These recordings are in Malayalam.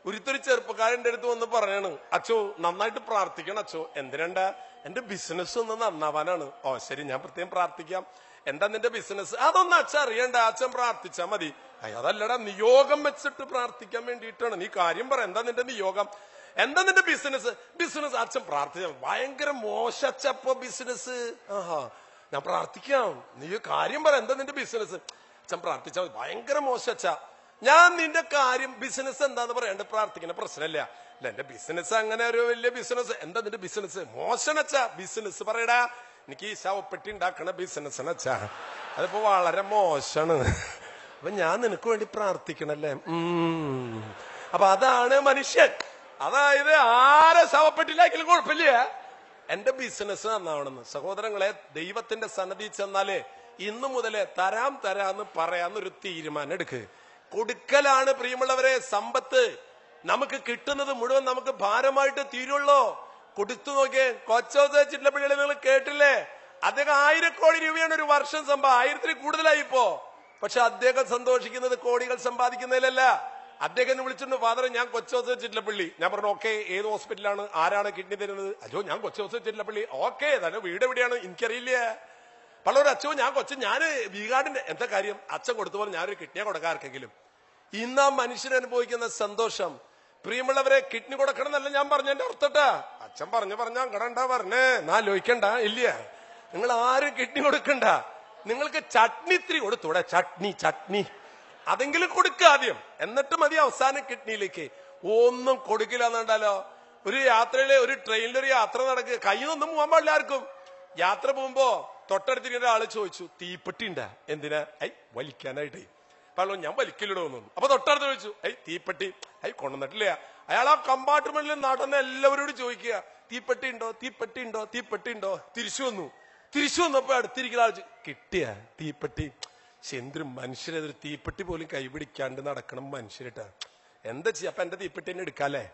ഒരിത്തൊരു ചെറുപ്പക്കാരന്റെ അടുത്ത് വന്ന് പറയാണ്, അച്ചോ നന്നായിട്ട് പ്രാർത്ഥിക്കണം അച്ചോ. എന്തിനാ? എന്റെ ബിസിനസ് ഒന്ന് നന്നാവാനാണ്. ഓ ശരി, ഞാൻ പ്രത്യേകം പ്രാർത്ഥിക്കാം. എന്താ നിന്റെ ബിസിനസ്? അതൊന്നും അച്ഛൻ അറിയണ്ട, അച്ഛൻ പ്രാർത്ഥിച്ചാ മതി. അതല്ലടാ, നിയോഗം വെച്ചിട്ട് പ്രാർത്ഥിക്കാൻ വേണ്ടിയിട്ടാണ്. നീ കാര്യം പറ, എന്താ നിന്റെ നിയോഗം? എന്താ നിന്റെ ബിസിനസ്? ബിസിനസ് അച്ഛൻ പ്രാർത്ഥിച്ച ഭയങ്കര മോശപ്പോ ബിസിനസ്. ആഹാ, ഞാൻ പ്രാർത്ഥിക്കാം. നീ കാര്യം പറ, എന്താ നിന്റെ ബിസിനസ്? അച്ഛൻ പ്രാർത്ഥിച്ചാൽ മതി, ഭയങ്കര മോശച്ച. ഞാൻ നിന്റെ കാര്യം ബിസിനസ് എന്താന്ന് പറയാണ്ട് പ്രാർത്ഥിക്കുന്ന പ്രശ്നമില്ല. അല്ല, എന്റെ ബിസിനസ് അങ്ങനെ ഒരു വലിയ ബിസിനസ്. എന്താ നിന്റെ ബിസിനസ്? മോശനച്ച ബിസിനസ് പറയടാ. എനിക്ക് ഈ ശവപ്പെട്ടി ഉണ്ടാക്കണ ബിസിനസ്സനച്ചാ, അതിപ്പോ വളരെ മോശമാണ്. അപ്പൊ ഞാൻ നിനക്ക് വേണ്ടി പ്രാർത്ഥിക്കണല്ലേ. അപ്പൊ അതാണ് മനുഷ്യൻ. അതായത് ആരെ ശവപ്പെട്ടിലാക്കിയാലും കുഴപ്പമില്ല, എന്റെ ബിസിനസ് നന്നാവണമെന്ന്. സഹോദരങ്ങളെ, ദൈവത്തിന്റെ സന്നദ്ധി ചെന്നാലേ ഇന്നു മുതലേ തരാന്ന് പറയാന്നൊരു തീരുമാനം എടുക്ക്. കൊടുക്കലാണ് പ്രിയമുള്ളവരെ സമ്പത്ത്. നമുക്ക് കിട്ടുന്നത് മുഴുവൻ നമുക്ക് ഭാരമായിട്ട് തീരുള്ളൂ. കൊടുത്തു നോക്കിയേ. കൊച്ചോസേ ചിറ്റലപ്പള്ളിയിൽ നിങ്ങൾ കേട്ടില്ലേ? അദ്ദേഹം 1000 കോടി രൂപയാണ് ഒരു വർഷം 1000-ൽ കൂടുതലായി ഇപ്പോ. പക്ഷെ അദ്ദേഹം സന്തോഷിക്കുന്നത് കോടികൾ സമ്പാദിക്കുന്നതിലല്ല. അദ്ദേഹം വിളിച്ചിട്ടുണ്ട്, ഫാദർ ഞാൻ കൊച്ചോസേ ചിറ്റലപ്പള്ളി. ഞാൻ പറഞ്ഞു, ഓക്കെ, ഏത് ഹോസ്പിറ്റലാണ്, ആരാണ് കിഡ്നി തരുന്നത്? അയ്യോ ഞാൻ കൊച്ചോസേ ചിറ്റലപ്പള്ളി. ഓക്കെ, തന്നെ വീട് എവിടെയാണ്? എനിക്കറിയില്ല. പലരും അച്ഛോ ഞാൻ വീഗാടിന്റെ. എന്താ കാര്യം? അച്ഛൻ കൊടുത്തപോലെ ഞാനൊരു കിഡ്നിയെ കൊടുക്കാം ആർക്കെങ്കിലും. ഇന്ന് ആ മനുഷ്യൻ അനുഭവിക്കുന്ന സന്തോഷം പ്രിയമുള്ളവരെ, കിഡ്നി കൊടുക്കണം എന്നല്ല ഞാൻ പറഞ്ഞതിന്റെ അർത്ഥട്ടാ. അച്ഛൻ പറഞ്ഞ അങ്ങടണ്ടാ പറഞ്ഞേ, ലോഹിക്കണ്ട. ഇല്ല, നിങ്ങൾ ആരും കിഡ്നി കൊടുക്കണ്ട. നിങ്ങൾക്ക് ചട്നി ഇത്തിരി കൊടുത്തൂടെ? ചട്നി അതെങ്കിലും കൊടുക്കുക ആദ്യം, എന്നിട്ട് മതി അവസാനം കിഡ്നിയിലേക്ക്. ഒന്നും കൊടുക്കില്ല എന്നുണ്ടല്ലോ. ഒരു യാത്രയില്, ഒരു ട്രെയിനിലൊരു യാത്ര നടക്കുക, കയ്യിലൊന്നും പോകാൻ പാടില്ല ആർക്കും. യാത്ര പോകുമ്പോ തൊട്ടടുത്തിരിക്കുന്ന ആള് ചോദിച്ചു, തീപ്പെട്ടി ഉണ്ടാ? എന്തിനാ? വലിക്കാനായിട്ട്. പല്ലോ ഞാൻ വലിക്കലിടോ തോന്നുന്നു. അപ്പൊ തൊട്ടടുത്ത് ചോദിച്ചു, തീപ്പെട്ടി? കൊണ്ടുവന്നിട്ടില്ല. അയാൾ ആ കമ്പാർട്ട്മെന്റിൽ നടന്ന എല്ലാവരോടും ചോദിക്കുക, തീപ്പെട്ടി ഉണ്ടോ? തിരിച്ചു വന്നപ്പോ അടുത്തിരിക്കുന്ന ആൾ കിട്ടിയ തീപ്പെട്ടി. എന്തൊരു മനുഷ്യരതൊരു തീപ്പെട്ടി പോലും കൈപിടിക്കാണ്ട് നടക്കണം മനുഷ്യരിട്ടാ. എന്താ ചെയ്യാ? അപ്പൊ എന്റെ തീപ്പെട്ടി തന്നെ എടുക്കാല്ലേ?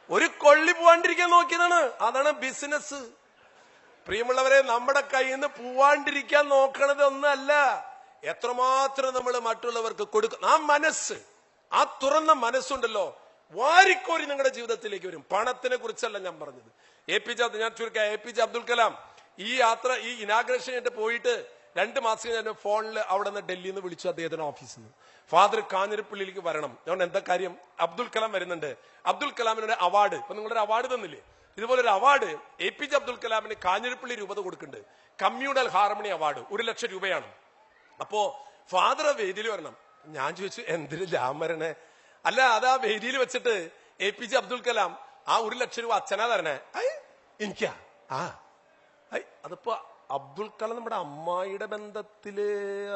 ഒരു കൊള്ളി പോവാണ്ടിരിക്കാൻ നോക്കിയതാണ്. അതാണ് ബിസിനസ്. പ്രിയമുള്ളവരെ, നമ്മുടെ കയ്യിൽ നിന്ന് പോവാണ്ടിരിക്കാൻ നോക്കണത് ഒന്നല്ല, എത്രമാത്രം നമ്മൾ മറ്റുള്ളവർക്ക് കൊടുക്കും. ആ മനസ്സ്, ആ തുറന്ന മനസ്സുണ്ടല്ലോ, വാരിക്കോരി നിങ്ങളുടെ ജീവിതത്തിലേക്ക് വരും. പണത്തിനെ കുറിച്ചല്ല ഞാൻ പറഞ്ഞത്. ഞാൻ ചുരുക്കാം, APJ അബ്ദുൽ കലാം ഈ യാത്ര, ഈ ഇനാഗ്രേഷൻ ആയിട്ട് പോയിട്ട് 2 മാസം ഞാൻ ഫോണിൽ അവിടെ നിന്ന് ഡൽഹിയിൽ നിന്ന് വിളിച്ചു, അദ്ദേഹത്തിന്റെ ഓഫീസിൽ നിന്ന്. ഫാദർ കാഞ്ഞിരപ്പള്ളിയിലേക്ക് വരണം. ഞാൻ എന്താ കാര്യം? അബ്ദുൽ കലാം വരുന്നുണ്ട്. അബ്ദുൽ കലാമിനൊരു അവാർഡ്, ഇപ്പൊ നിങ്ങളൊരു അവാർഡ് തന്നില്ലേ, ഇതുപോലൊരു അവാർഡ് APJ അബ്ദുൽ കലാമിന് കാഞ്ഞിരപ്പള്ളി രൂപത കൊടുക്കുന്നുണ്ട്. കമ്മ്യൂണൽ ഹാർമണി അവാർഡ് 1 ലക്ഷം രൂപയാണ്. അപ്പോ ഫാദർ വേദിയിൽ വരണം. ഞാൻ ചോദിച്ചു, എന്തിന് ഞാൻ വരണേ? അല്ല, അത് ആ വേദിയിൽ വെച്ചിട്ട് APJ അബ്ദുൽ കലാം ആ 1 ലക്ഷം രൂപ അച്ഛനാ തരണേ. എനിക്കാ? അതിപ്പോ അബ്ദുൽ കലാം നമ്മുടെ അമ്മായിയുടെ ബന്ധത്തില്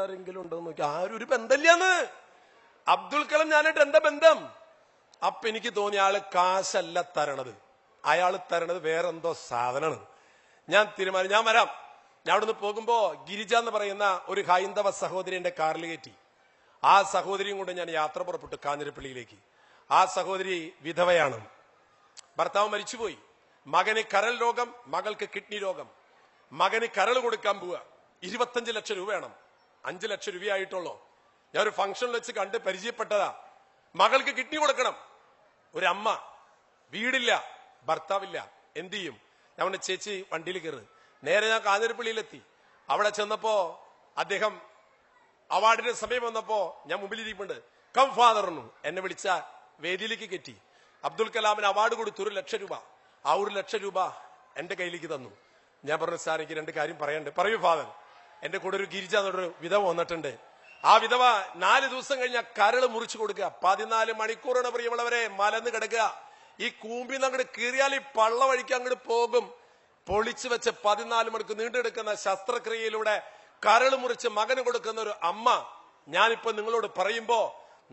ആരെങ്കിലും ഉണ്ടോ നോക്കി. ആരും ഒരു ബന്ധമില്ലാന്ന്. അബ്ദുൽ കലാം ഞാനായിട്ട് എന്താ ബന്ധം? അപ്പൊ എനിക്ക് തോന്നി ആള് കാശല്ല തരണത്, അയാള് തരണത് വേറെന്തോ സാധനമാണ്. ഞാൻ തീരുമാനം, ഞാൻ വരാം. ഞാൻ അവിടുന്ന് പോകുമ്പോ ഗിരിജ എന്ന് പറയുന്ന ഒരു ഹൈന്ദവ സഹോദരി എന്റെ കാറിൽ കയറ്റി. ആ സഹോദരിയും കൊണ്ട് ഞാൻ യാത്ര പുറപ്പെട്ടു കാഞ്ഞിരപ്പള്ളിയിലേക്ക്. ആ സഹോദരി വിധവയാണ്, ഭർത്താവ് മരിച്ചുപോയി. മകന് കരൾ രോഗം, മകൾക്ക് കിഡ്നി രോഗം. മകന് കരൾ കൊടുക്കാൻ പോവുക. 25 ലക്ഷം രൂപ വേണം. 5 ലക്ഷം രൂപയായിട്ടുള്ളൂ. ഞാൻ ഒരു ഫംഗ്ഷനിൽ വെച്ച് കണ്ട് പരിചയപ്പെട്ടതാ. മകൾക്ക് കിഡ്നി കൊടുക്കണം. ഒരമ്മ, വീടില്ല, ഭർത്താവില്ല, എന്ത് ചെയ്യും? ഞാൻ പറഞ്ഞു, ചേച്ചി വണ്ടിയിൽ കയറ്. നേരെ ഞാൻ കാഞ്ഞിരപ്പള്ളിയിലെത്തി. അവിടെ ചെന്നപ്പോ അദ്ദേഹം അവാർഡിന്റെ സമയം വന്നപ്പോ ഞാൻ മുമ്പിലിരിപ്പുണ്ട്. കം ഫാദറിനു എന്നെ വിളിച്ച വേദിയിലേക്ക് കയറ്റി. അബ്ദുൽ കലാമിന് അവാർഡ് കൊടുത്തു 1 ലക്ഷം രൂപ. ആ 1 ലക്ഷം രൂപ എന്റെ കയ്യിലേക്ക് തന്നു. ഞാൻ പറഞ്ഞു, സാർ എനിക്ക് 2 കാര്യം പറയാനുണ്ട്. പറയൂ ഫാദർ. എന്റെ കൂടെ ഒരു ഗിരിജ എന്നൊരു വിധവ വന്നിട്ടുണ്ട്. ആ വിധവ 4 ദിവസം കഴിഞ്ഞ കരള് മുറിച്ചു കൊടുക്കുക. 14 മണിക്കൂറാണ് പ്രിയമുള്ളവരെ മലന്ന് കിടക്കുക. ഈ കൂമ്പിന്ന് അങ്ങോട്ട് കീറിയാൽ ഈ പള്ള വഴിക്ക് അങ്ങോട്ട് പോകും. പൊളിച്ചു വെച്ച് 14 മണിക്കൂർ നീണ്ടെടുക്കുന്ന ശസ്ത്രക്രിയയിലൂടെ കരള് മുറിച്ച് മകന് കൊടുക്കുന്ന ഒരു അമ്മ. ഞാനിപ്പോ നിങ്ങളോട് പറയുമ്പോ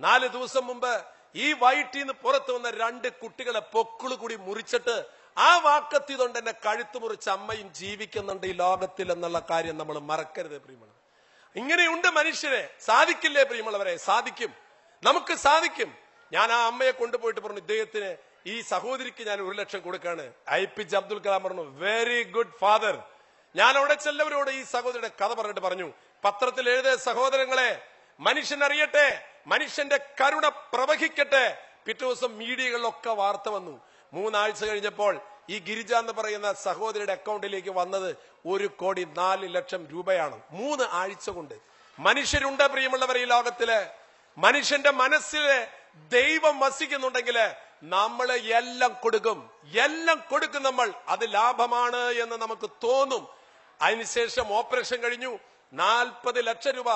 4 ദിവസം മുമ്പ് ഈ വയറ്റിൽ നിന്ന് പുറത്തു വന്ന 2 കുട്ടികളെ പൊക്കിള് കൂടി മുറിച്ചിട്ട് ആ വാക്കത്തി കൊണ്ട് എന്നെ കഴുത്ത് മുറിച്ച അമ്മയും ജീവിക്കുന്നുണ്ട് ഈ ലോകത്തിൽ എന്നുള്ള കാര്യം നമ്മൾ മറക്കരുത് പ്രിയമുള്ളവർ. ഇങ്ങനെയുണ്ട് മനുഷ്യരെ. സാധിക്കില്ലേ പ്രിയമുള്ളവരെ? സാധിക്കും, നമുക്ക് സാധിക്കും. ഞാൻ ആ അമ്മയെ കൊണ്ടുപോയിട്ട് പറഞ്ഞു, ഇദ്ദേഹത്തിന്, ഈ സഹോദരിക്ക് ഞാൻ 1 ലക്ഷം കൊടുക്കാണ്. APJ അബ്ദുൽ കലാം പറഞ്ഞു, വെരി ഗുഡ് ഫാദർ. ഞാൻ അവിടെ ചെല്ലവരോട് ഈ സഹോദരിയുടെ കഥ പറഞ്ഞിട്ട് പറഞ്ഞു, പത്രത്തിൽ എഴുതിയ സഹോദരങ്ങളെ, മനുഷ്യൻ അറിയട്ടെ, മനുഷ്യന്റെ കരുണ പ്രവഹിക്കട്ടെ. പിറ്റേ ദിവസം മീഡിയകളിലൊക്കെ വാർത്ത വന്നു. 3 ആഴ്ച കഴിഞ്ഞപ്പോൾ ഈ ഗിരിജ എന്ന് പറയുന്ന സഹോദരിയുടെ അക്കൗണ്ടിലേക്ക് വന്നത് 1,04,00,000 രൂപയാണ്. 3 ആഴ്ച കൊണ്ട്. മനുഷ്യരുണ്ട് പ്രിയമുള്ളവർ ഈ ലോകത്തില്. മനുഷ്യന്റെ മനസ്സില് ദൈവം വസിക്കുന്നുണ്ടെങ്കിൽ നമ്മൾ എല്ലാം കൊടുക്കും നമ്മൾ. അത് ലാഭമാണ് എന്ന് നമുക്ക് തോന്നും. അതിനുശേഷം ഓപ്പറേഷൻ കഴിഞ്ഞു. 40 ലക്ഷം രൂപ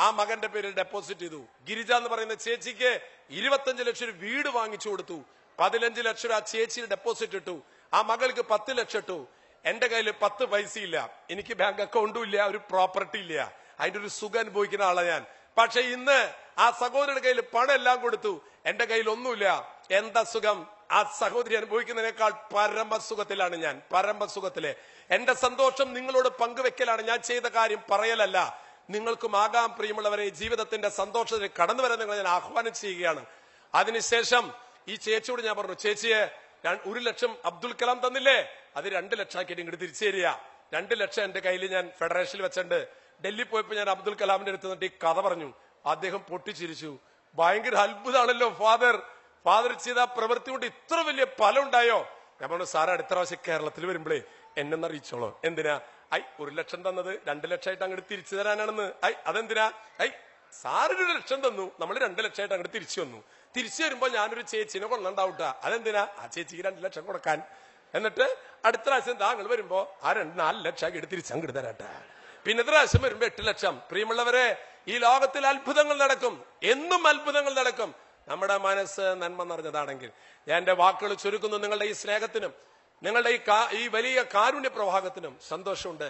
ആ മകന്റെ പേരിൽ ഡെപ്പോസിറ്റ് ചെയ്തു. ഗിരിജ എന്ന് പറയുന്ന ചേച്ചിക്ക് 25 ലക്ഷം വീട് വാങ്ങിച്ചു കൊടുത്തു. 15 ലക്ഷം ആ ചേച്ചിയുടെ ഡെപ്പോസിറ്റ് ഇട്ടു. ആ മകൾക്ക് 10 ലക്ഷം ഇട്ടു. എന്റെ കയ്യിൽ 10 പൈസ ഇല്ല, എനിക്ക് ബാങ്ക് അക്കൗണ്ടും ഇല്ല, ഒരു പ്രോപ്പർട്ടി ഇല്ല. അതിന്റെ ഒരു സുഖം അനുഭവിക്കുന്ന ആളാണ് ഞാൻ. പക്ഷെ ഇന്ന് ആ സഹോദരിയുടെ കയ്യിൽ പണം എല്ലാം കൊടുത്തു, എന്റെ കയ്യിൽ ഒന്നുമില്ല. എന്താ സുഖം? ആ സഹോദരി അനുഭവിക്കുന്നതിനേക്കാൾ പരമസുഖത്തിലാണ് ഞാൻ. പരമസുഖത്തിലെ എന്റെ സന്തോഷം നിങ്ങളോട് പങ്കുവെക്കലാണ്. ഞാൻ ചെയ്ത കാര്യം പറയലല്ല. നിങ്ങൾക്കും ആകാം പ്രിയമുള്ളവരെ. ജീവിതത്തിന്റെ സന്തോഷത്തിൽ കടന്നു വരാൻ നിങ്ങൾ ഞാൻ ആഹ്വാനം ചെയ്യുകയാണ്. അതിനുശേഷം ഈ ചേച്ചിയോട് ഞാൻ പറഞ്ഞു, ചേച്ചിയെ 1 ലക്ഷം അബ്ദുൽ കലാം തന്നില്ലേ, അത് 2 ലക്ഷം ആക്കിയിട്ട് ഇങ്ങോട്ട് തിരിച്ചു തരിക. 2 ലക്ഷം എന്റെ കയ്യിൽ ഞാൻ ഫെഡറേഷനിൽ വെച്ചിട്ടുണ്ട്. ഡൽഹി പോയപ്പോ ഞാൻ അബ്ദുൽ കലാമിന്റെ അടുത്ത് നിന്നിട്ട് ഈ കഥ പറഞ്ഞു. അദ്ദേഹം പൊട്ടിച്ചിരിച്ചു. ഭയങ്കര അത്ഭുതമാണല്ലോ ഫാദർ ചെയ്ത പ്രവൃത്തി കൊണ്ട് ഇത്ര വലിയ ഫലം ഉണ്ടായോ? ഞാൻ പറഞ്ഞു, സാറ് അടുത്ത പ്രാവശ്യം കേരളത്തിൽ വരുമ്പോഴേ എന്നെ അറിയിച്ചോളൂ. എന്തിനാ? 1 ലക്ഷം തന്നത് 2 ലക്ഷമായിട്ട് അങ്ങോട്ട് തിരിച്ചു തരാനാണെന്ന്. അതെന്തിനാ? സാറ് 1 ലക്ഷം തന്നു, നമ്മൾ 2 ലക്ഷമായിട്ട് അങ്ങോട്ട് തിരിച്ചു വന്നു. തിരിച്ചു വരുമ്പോ ഞാനൊരു ചേച്ചിനെ കൊണ്ടുണ്ടാവട്ട. അതെന്തിനാ? ആ ചേച്ചിക്ക് 2 ലക്ഷം കൊടുക്കാൻ. എന്നിട്ട് അടുത്ത പ്രാവശ്യം താങ്കൾ വരുമ്പോ ആ 4 ലക്ഷം ആക്കിയിട്ട് തിരിച്ചങ്ങോട്ട് തരാട്ടെ. പിന്നെ പ്രാവശ്യം വരുമ്പോ 8 ലക്ഷം. പ്രിയമുള്ളവരെ, ഈ ലോകത്തിൽ അത്ഭുതങ്ങൾ നടക്കും. എന്നും അത്ഭുതങ്ങൾ നടക്കും. നമ്മുടെ മനസ്സ് നന്മ നിറഞ്ഞതാണെങ്കിൽ. ഞാൻ എന്റെ വാക്കുകൾ ചുരുക്കുന്നു. നിങ്ങളുടെ ഈ സ്നേഹത്തിനും നിങ്ങളുടെ ഈ വലിയ കാരുണ്യ പ്രവാഹത്തിനും സന്തോഷമുണ്ട്.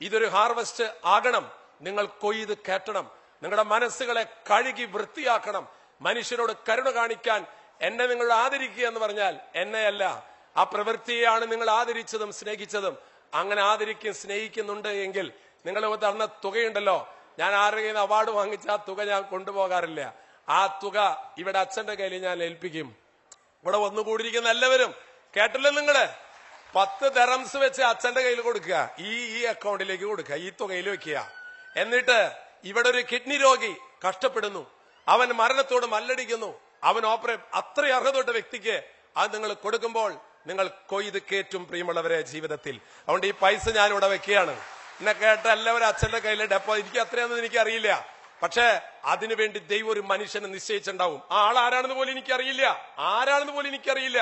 ഇതൊരു ഹാർവസ്റ്റ് ആകണം. നിങ്ങൾ കൊയ്ത് കേട്ടണം. നിങ്ങളുടെ മനസ്സുകളെ കഴുകി വൃത്തിയാക്കണം. മനുഷ്യരോട് കരുണ കാണിക്കാൻ എന്നെ നിങ്ങൾ ആദരിക്കുക എന്ന് പറഞ്ഞാൽ എന്നെയല്ല, ആ പ്രവൃത്തിയെയാണ് നിങ്ങൾ ആദരിച്ചതും സ്നേഹിച്ചതും. അങ്ങനെ ആദരിക്കുകയും സ്നേഹിക്കുന്നുണ്ട് എങ്കിൽ നിങ്ങൾ തന്ന തുകയുണ്ടല്ലോ, ഞാൻ ആരുടെയും അവാർഡ് വാങ്ങിച്ച ആ തുക ഞാൻ കൊണ്ടുപോകാറില്ല. ആ തുക ഇവിടെ അച്ഛന്റെ കയ്യിൽ ഞാൻ ഏൽപ്പിക്കും. ഇവിടെ വന്നുകൂടിയിരിക്കുന്ന എല്ലാവരും കേട്ടല്ലോ, നിങ്ങള് 10 ദറംസ് വെച്ച് അച്ഛന്റെ കയ്യിൽ കൊടുക്കുക, ഈ അക്കൗണ്ടിലേക്ക് കൊടുക്കുക, ഈ തുകയിൽ വെക്കുക. എന്നിട്ട് ഇവിടെ ഒരു കിഡ്നി രോഗി കഷ്ടപ്പെടുന്നു, അവൻ മരണത്തോട് മല്ലടിക്കുന്നു, അവൻ അത്ര അർഹതപ്പെട്ട വ്യക്തിക്ക് അത് നിങ്ങൾ കൊടുക്കുമ്പോൾ നിങ്ങൾ കൊയ്ത് കേറ്റും പ്രിയമുള്ളവരെ ജീവിതത്തിൽ. അതുകൊണ്ട് ഈ പൈസ ഞാൻ ഇവിടെ വെക്കുകയാണ്. എന്നെ കേട്ട എല്ലാവരും അച്ഛന്റെ കയ്യിൽ എനിക്ക് അത്രയൊന്നും എനിക്ക് അറിയില്ല. പക്ഷെ അതിനുവേണ്ടി ദൈവം ഒരു മനുഷ്യനെ നിശ്ചയിച്ചിട്ടുണ്ടാവും. ആ ആൾ ആരാണെന്ന് പോലും എനിക്കറിയില്ല.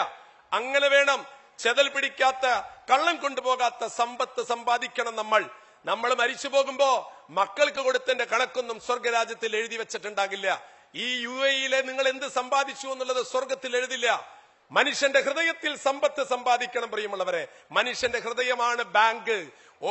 അങ്ങനെ വേണം. ചെതൽ പിടിക്കാത്ത, കള്ളം കൊണ്ടുപോകാത്ത സമ്പത്ത് സമ്പാദിക്കണം നമ്മൾ മരിച്ചു പോകുമ്പോ മക്കൾക്ക് കൊടുത്തതിന്റെ കണക്കൊന്നും സ്വർഗരാജ്യത്തിൽ എഴുതി വെച്ചിട്ടുണ്ടാകില്ല. ഈ UAE നിങ്ങൾ എന്ത് സമ്പാദിച്ചു എന്നുള്ളത് സ്വർഗത്തിൽ എഴുതില്ല. മനുഷ്യന്റെ ഹൃദയത്തിൽ സമ്പത്ത് സമ്പാദിക്കണം പ്രിയമുള്ളവരെ. മനുഷ്യന്റെ ഹൃദയമാണ് ബാങ്ക്.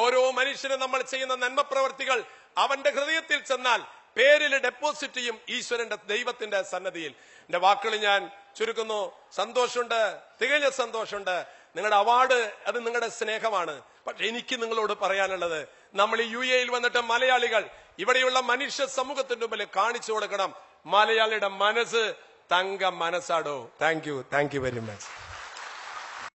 ഓരോ മനുഷ്യനും നമ്മൾ ചെയ്യുന്ന നന്മ പ്രവർത്തികൾ അവന്റെ ഹൃദയത്തിൽ ചെന്നാൽ പേരിൽ ഡെപ്പോസിറ്റ് ചെയ്യും ഈശ്വരന്റെ ദൈവത്തിന്റെ സന്നദ്ധിയിൽ. എന്റെ വാക്കുകൾ ഞാൻ ചുരുക്കുന്നു. സന്തോഷമുണ്ട്, തികഞ്ഞ സന്തോഷമുണ്ട്. നിങ്ങളുടെ അവാർഡ് അത് നിങ്ങളുടെ സ്നേഹമാണ്. പക്ഷെ എനിക്ക് നിങ്ങളോട് പറയാനുള്ളത്, നമ്മൾ ഈ UAE വന്നിട്ട് മലയാളികൾ ഇവിടെയുള്ള മനുഷ്യ സമൂഹത്തിന്റെ മുമ്പിൽ കാണിച്ചു കൊടുക്കണം, മലയാളിയുടെ മനസ്സ് തങ്ക മനസ്സാടോ. Thank you very much.